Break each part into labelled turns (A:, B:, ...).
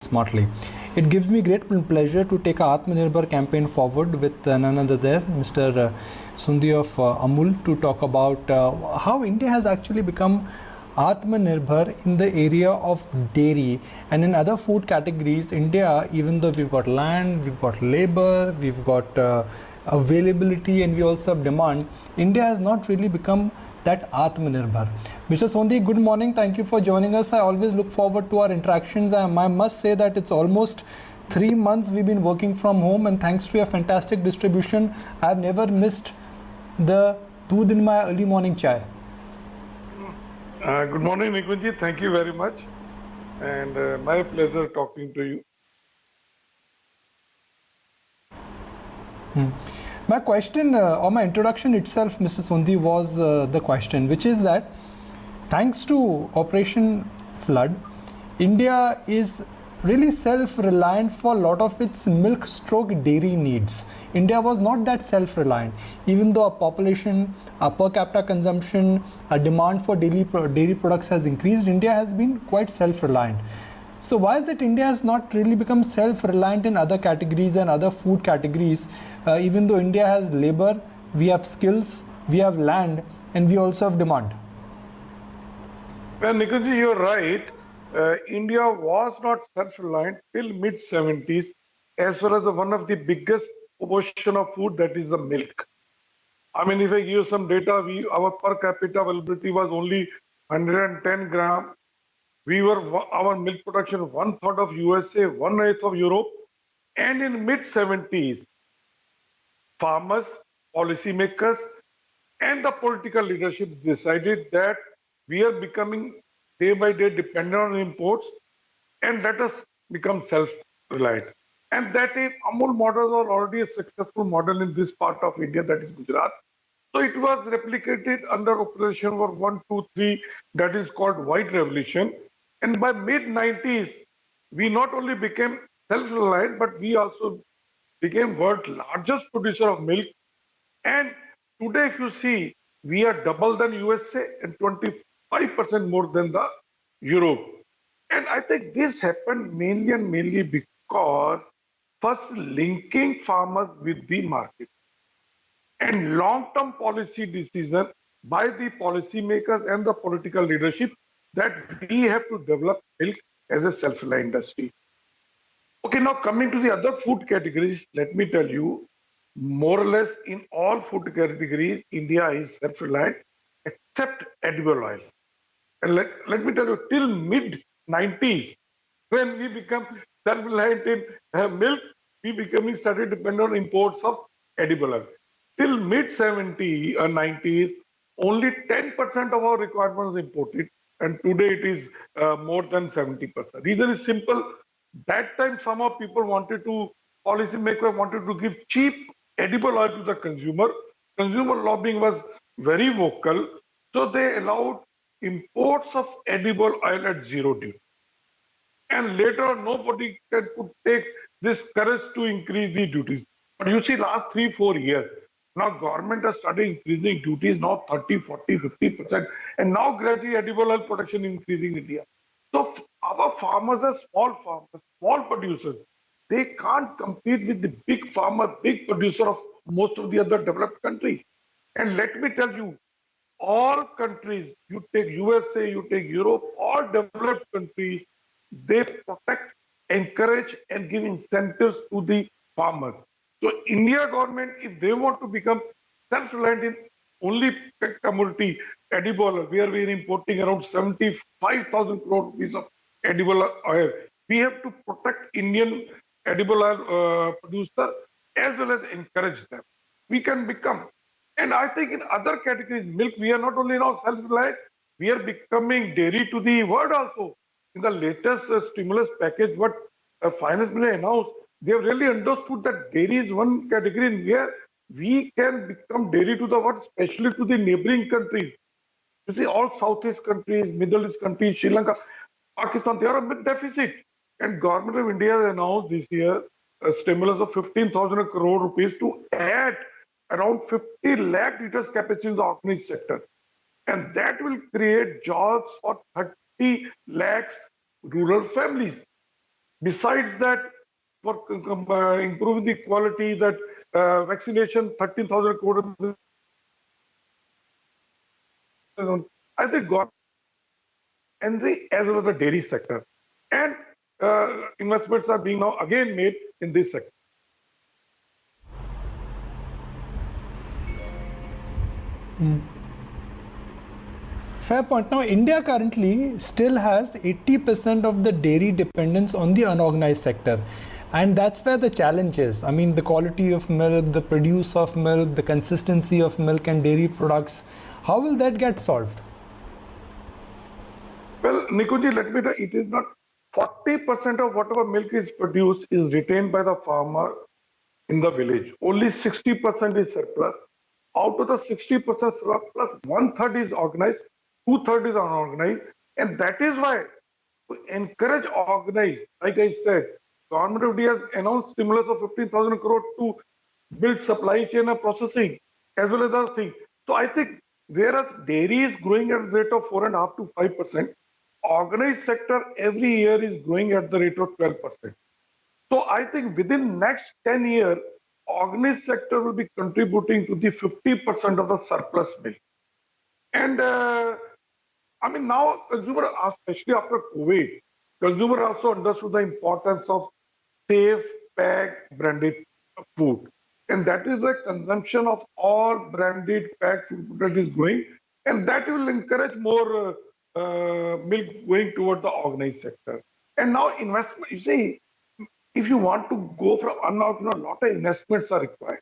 A: smartly. It gives me great pleasure to take our Aatma Nirbhar campaign forward with none other than Mr. Sodhi of Amul to talk about how India has actually become Aatma Nirbhar in the area of dairy and in other food categories. India, even though we've got land, we've got labor, we've got availability, and we also have demand, India has not really become that Aatma Nirbhar. Mr. Sodhi, good morning. Thank you for joining us. I always look forward to our interactions. I must say that it's almost 3 months we've been working from home, and thanks to your fantastic distribution, I've never missed the doodh in my early morning chai.
B: Good morning, Nikunji. Thank you very much. And my pleasure talking to you.
A: My question or my introduction itself, Mr. Sodhi, was the question, which is that thanks to Operation Flood, India is really self-reliant for a lot of its milk stroke dairy needs. India was not that self-reliant. Even though our population, our per capita consumption, our demand for dairy products has increased, India has been quite self-reliant. So why is it India has not really become self-reliant in other categories and other food categories, even though India has labor, we have skills, we have land, and we also have demand?
B: Well, Nikunji, you're right. India was not self-reliant till mid-70s as far as one of the biggest proportion of food, that is the milk. I mean, if I give you some data, our per capita availability was only 110 gram. Our milk production 1/3 of USA, 1/8 of Europe, and in mid-70s, farmers, policymakers, and the political leadership decided that we are becoming day by day dependent on imports, and let us become self-reliant. And that is, Amul model was already a successful model in this part of India, that is Gujarat. So it was replicated under Operation 1, 2, 3, that is called White Revolution. And by mid-90s, we not only became self-reliant, but we also became world's largest producer of milk. And today, if you see, we are double than USA and 25% more than the Europe. And I think this happened mainly because first linking farmers with the market and long-term policy decision by the policymakers and the political leadership that we have to develop milk as a self-reliant industry. Okay, now coming to the other food categories, let me tell you, more or less in all food categories, India is self-reliant except edible oil. And let me tell you, till mid-90s, when we become self-reliant in milk, we started dependent on imports of edible oil. Till mid-70s or 90s, only 10% of our requirement was imported, and today it is more than 70%. Reason is simple. That time, some of people policymakers wanted to give cheap edible oil to the consumer. Consumer lobbying was very vocal, so they allowed imports of edible oil at zero duty. And later on, nobody could take this courage to increase the duties. But you see, last 3-4 years, now government has started increasing duties, now 30, 40, 50%. And now gradually edible oil production increasing in India. So our farmers are small producers. They can't compete with the big farmer, big producer of most of the other developed countries. And let me tell you, all countries, you take USA, you take Europe, all developed countries, they protect, encourage, and give incentives to the farmers. So India government, if they want to become self-reliant in only pet commodity, edible oil, where we are importing around 75,000 crore rupees of edible oil, we have to protect Indian edible oil producer as well as encourage them. We can become. And I think in other categories, milk, we are not only now self-reliant, we are becoming dairy to the world also. In the latest stimulus package, what Finance Minister announced, they have really understood that dairy is one category where we can become dairy to the world, especially to the neighboring countries. You see, all Southeast countries, Middle East countries, Sri Lanka, Pakistan, they are a deficit. And Government of India has announced this year a stimulus of 15,000 crore rupees to add around 50 lakh liters capacity in the organized sector. And that will create jobs for 30 lakhs rural families. Besides that, for improving the quality, that vaccination 13,000 crore, I think government and the as well as the dairy sector, and investments are being now again made in this sector.
A: Fair point. Now, India currently still has 80% of the dairy dependence on the unorganized sector. And that's where the challenge is. I mean, the quality of milk, the produce of milk, the consistency of milk and dairy products. How will that get solved?
B: Well, Nikunji, let me tell you, it is not 40% of whatever milk is produced is retained by the farmer in the village. Only 60% is surplus. Out of the 60% surplus, one third is organized, two-thirds is unorganized. And that is why to encourage organized, like I said, Government of India has announced stimulus of 15,000 crore to build supply chain and processing as well as other things. So I think whereas dairy is growing at the rate of 4.5 to 5%, organized sector every year is growing at the rate of 12%. So I think within next 10 years, organized sector will be contributing to the 50% of the surplus milk. And I mean, now consumer, especially after COVID, consumer also understood the importance of safe, packed, branded food. And that is the consumption of all branded packed food that is growing. And that will encourage more milk going toward the organized sector. And now investment, you see, if you want to go from unorganized, a lot of investments are required,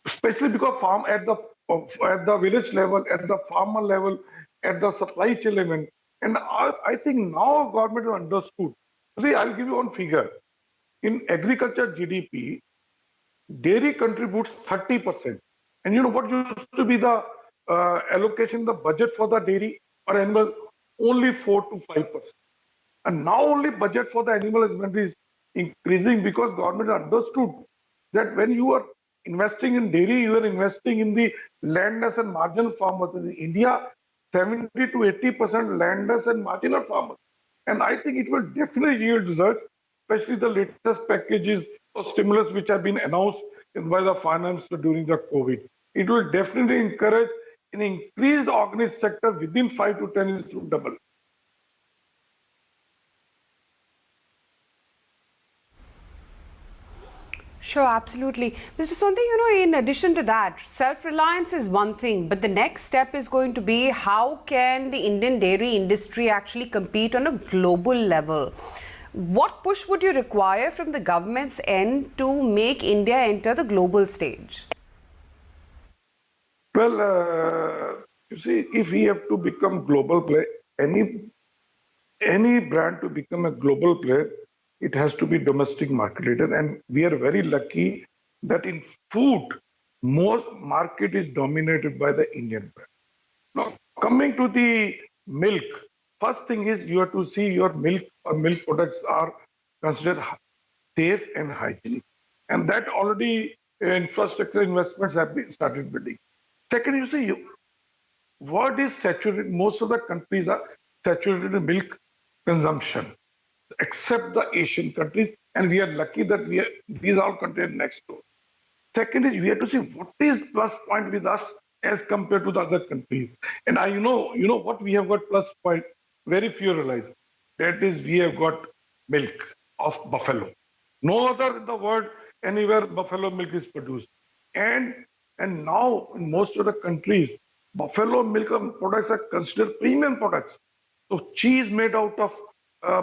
B: especially because farm at the village level, at the farmer level, at the supply chain level. And I think now government has understood. See, I'll give you one figure. In agriculture GDP, dairy contributes 30%. And you know what used to be the allocation, the budget for the dairy or animal? Only 4 to 5%. And now only budget for the animal husbandry is increasing because government understood that when you are investing in dairy, you are investing in the landless and marginal farmers. In India, 70 to 80% landless and marginal farmers. And I think it will definitely yield results, especially the latest packages of stimulus which have been announced by the finance during the COVID. It will definitely encourage an increased organized sector within 5 to 10 years to double.
C: Sure, absolutely. Mr. Sodhi, in addition to that, self-reliance is one thing, but the next step is going to be how can the Indian dairy industry actually compete on a global level? What push would you require from the government's end to make India enter the global stage?
B: Well, you see, if we have to become global player, any brand to become a global player, it has to be domestic marketed. And we are very lucky that in food, most market is dominated by the Indian brand. Now, coming to the milk, first thing is you have to see your milk or milk products are considered safe and hygienic. And that already infrastructure investments have been started building. Second, you see, world is saturated. Most of the countries are saturated in milk consumption, except the Asian countries, and we are lucky that these are all countries next door. Second is we have to see what is plus point with us as compared to the other countries. And you know what we have got plus point. Very few realize that is we have got milk of buffalo. No other in the world anywhere buffalo milk is produced. And now in most of the countries, buffalo milk products are considered premium products. So cheese made out of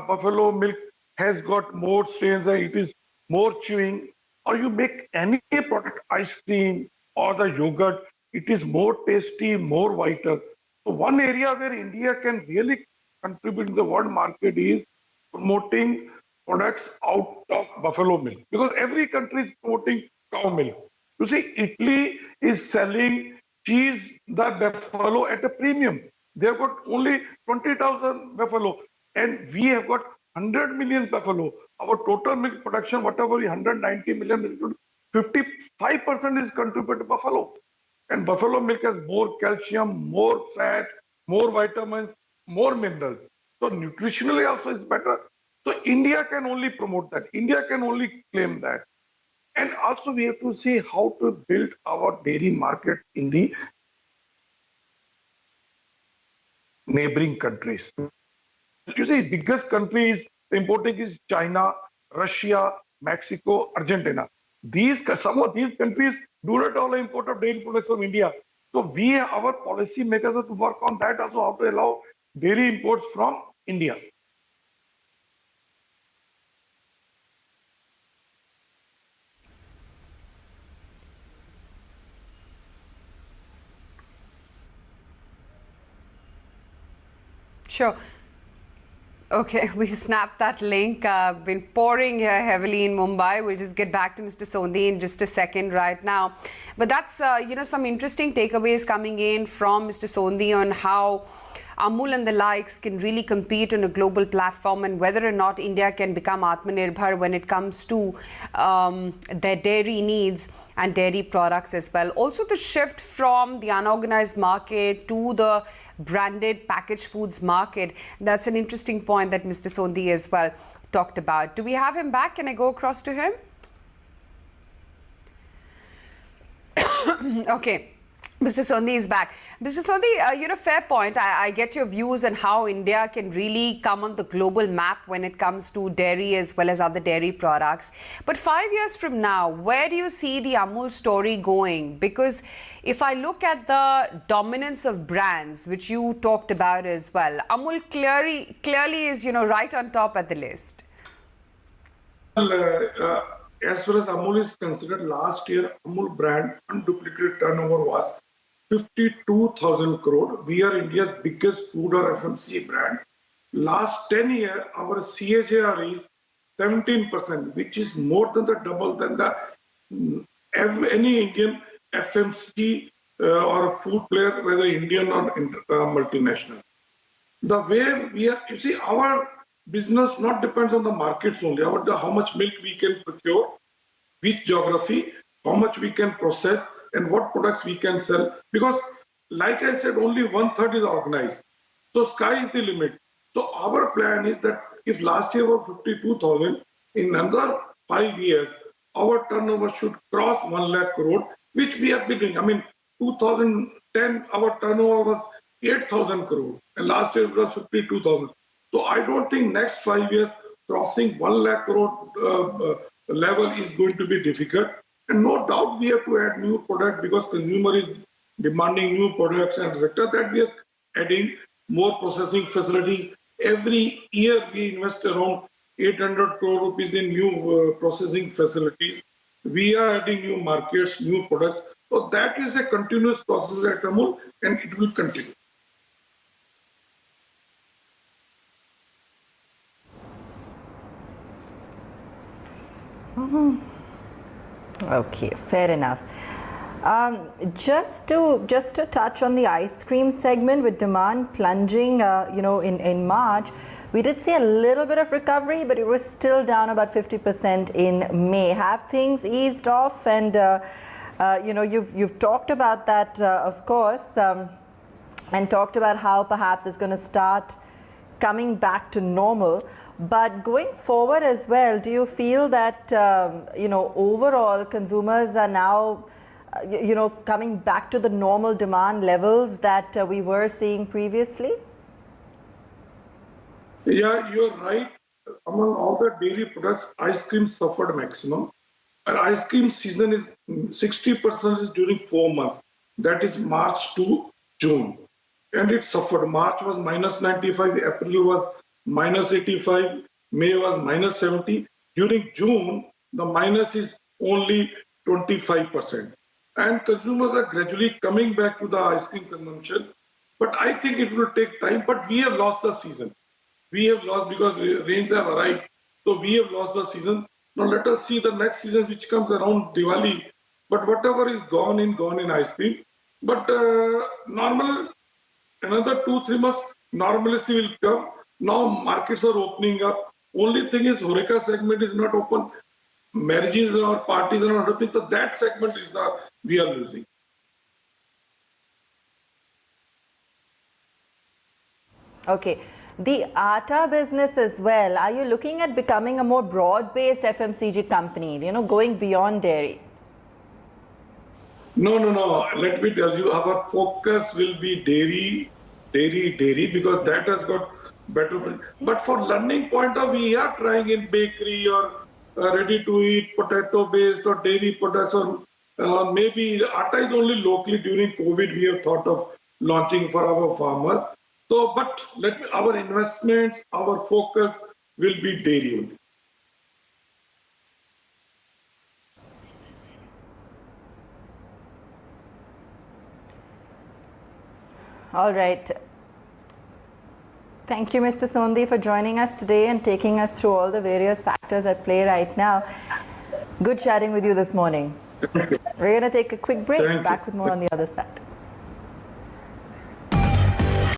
B: buffalo milk has got more strains and it is more chewing. Or you make any product, ice cream or the yogurt, it is more tasty, more vital. So one area where India can really contribute in the world market is promoting products out of buffalo milk. Because every country is promoting cow milk. You see, Italy is selling cheese, the buffalo at a premium. They have got only 20,000 buffalo. And we have got 100 million buffalo. Our total milk production, whatever, 190 million, 55% is contributed to buffalo. And buffalo milk has more calcium, more fat, more vitamins, more minerals. So nutritionally also it's better. So India can only promote that. India can only claim that. And also we have to see how to build our dairy market in the neighboring countries. You see, biggest countries importing is China, Russia, Mexico, Argentina. Some of these countries do not allow import of dairy products from India. So our policy makers have to work on that also, how to allow dairy imports from India.
C: Sure. Okay, we snapped that link. Been pouring here heavily in Mumbai. We'll just get back to Mr. Sodhi in just a second right now. But that's, some interesting takeaways coming in from Mr. Sodhi on how Amul and the likes can really compete on a global platform, and whether or not India can become Aatma Nirbhar when it comes to their dairy needs and dairy products as well. Also the shift from the unorganized market to the branded packaged foods market. That's an interesting point that Mr. Sodhi as well talked about. Do we have him back? Can I go across to him? Okay. Mr. Sodhi is back. Mr. Sodhi, fair point. I get your views on how India can really come on the global map when it comes to dairy as well as other dairy products. But 5 years from now, where do you see the Amul story going? Because if I look at the dominance of brands, which you talked about as well, Amul clearly is, right on top at the list.
B: Well, as far as Amul is considered, last year Amul brand unduplicated turnover was 52,000 crore. We are India's biggest food or FMCG brand. Last 10 years, our CAGR is 17%, which is more than the double than the any Indian FMCG or food player, whether Indian or multinational. The way we are, you see, our business not depends on the markets only, how much milk we can procure, which geography, how much we can process, and what products we can sell. Because, like I said, only 1/3 is organized. So sky is the limit. So our plan is that if last year was 52,000, in another 5 years, our turnover should cross 1 lakh crore, which we have been doing. I mean, 2010, our turnover was 8,000 crore, and last year it was 52,000. So I don't think next 5 years crossing 1 lakh crore level is going to be difficult. And no doubt we have to add new product because consumer is demanding new products and etc. That we are adding more processing facilities. Every year we invest around 800 crore rupees in new processing facilities. We are adding new markets, new products. So that is a continuous process at Amul, and it will continue.
D: Okay, fair enough. Just to touch on the ice cream segment, with demand plunging, in March, we did see a little bit of recovery, but it was still down about 50% in May. Have things eased off? And you've talked about that, of course, and talked about how perhaps it's going to start coming back to normal. But going forward as well, do you feel that, overall consumers are now, coming back to the normal demand levels that we were seeing previously?
B: Yeah, you're right. Among all the dairy products, ice cream suffered maximum. And ice cream season is 60% is during 4 months. That is March to June. And it suffered. March was -95, April was -85, May was -70. During June, the minus is only 25%. And consumers are gradually coming back to the ice cream consumption. But I think it will take time. But we have lost the season. We have lost because rains have arrived. So we have lost the season. Now let us see the next season which comes around Diwali. But whatever is gone in ice cream. But another 2-3 months, normalcy will come. Now markets are opening up. Only thing is HoReCa segment is not open. Marriages or parties are not happening. So that segment is we are losing.
D: Okay. the atta business as well. Are you looking at becoming a more broad-based FMCG company, going beyond dairy?
B: No. Let me tell you, our focus will be dairy, because that has got better. But for learning point of view, we are trying in bakery or ready-to-eat potato-based or dairy products, or maybe atta is only locally during COVID we have thought of launching for our farmers. So, but our investments, our focus will be dairy only.
D: All right. Thank you, Mr. Sodhi, for joining us today and taking us through all the various factors at play right now. Good chatting with you this morning. We're going to take a quick break. Back with more on the other side.